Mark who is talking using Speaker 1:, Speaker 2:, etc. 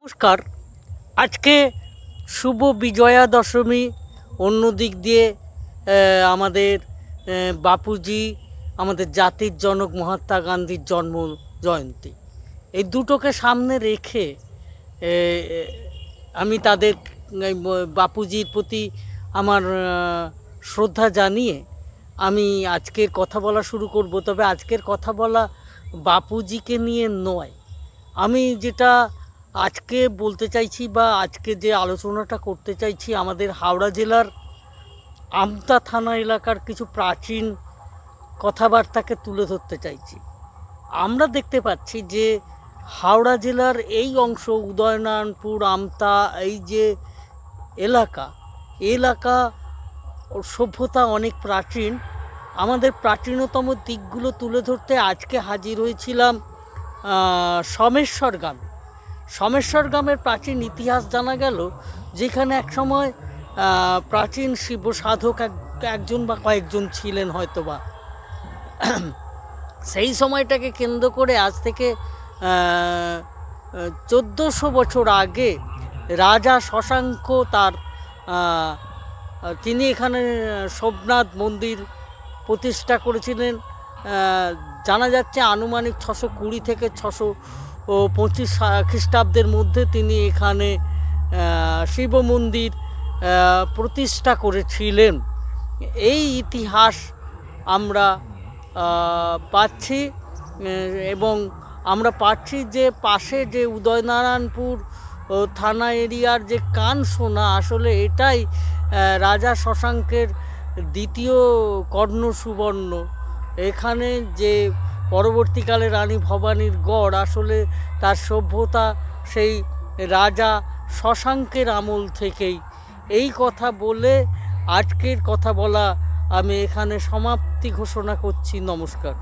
Speaker 1: নমস্কার। আজকে শুভ বিজয়া দশমী। অন্য দিক দিয়ে আমাদের বাপুজি, আমাদের জাতির জনক মহাত্মা গান্ধীর জন্ম জয়ন্তী, এই দুটোকে সামনে রেখে আমি তাদের বাপুজির প্রতি আমার শ্রদ্ধা জানিয়ে আমি আজকের কথা বলা শুরু করব। তবে আজকের কথা বলা বাপুজিকে নিয়ে নয়। আমি যেটা আজকে বলতে চাইছি বা আজকে যে আলোচনাটা করতে চাইছি, আমাদের হাওড়া জেলার আমতা থানা এলাকার কিছু প্রাচীন কথাবার্তাকে তুলে ধরতে চাইছি। আমরা দেখতে পাচ্ছি যে হাওড়া জেলার এই অংশ, উদয়নারায়ণপুর, আমতা, এই যে এলাকা সভ্যতা অনেক প্রাচীন। আমাদের প্রাচীনতম দিকগুলো তুলে ধরতে আজকে হাজির হয়েছিলাম সোমেশ্বর গ্রামের প্রাচীন ইতিহাস জানা গেল, যেখানে একসময় প্রাচীন শিব সাধক একজন বা কয়েকজন ছিলেন হয়তোবা। সেই সময়টাকে কেন্দ্র করে আজ থেকে 1400 বছর আগে রাজা শশাঙ্ক তিনি এখানে সোমনাথ মন্দির প্রতিষ্ঠা করেছিলেন। জানা যাচ্ছে আনুমানিক 620 থেকে 625 খ্রিস্টাব্দের মধ্যে তিনি এখানে শিব মন্দির প্রতিষ্ঠা করেছিলেন। এই ইতিহাস আমরা পাচ্ছি, এবং আমরা পাচ্ছি যে পাশে যে উদয়নারায়ণপুর থানা এরিয়ার যে কানসোনা, আসলে এটাই রাজা শশাঙ্কের দ্বিতীয় কর্ণ সুবর্ণ। এখানে যে পরবর্তীকালে রানী ভবানীর গড়, আসলে তার সভ্যতা সেই রাজা শশাঙ্কের আমল থেকেই। এই কথা বলে আজকের কথা বলা আমি এখানে সমাপ্তি ঘোষণা করছি। নমস্কার।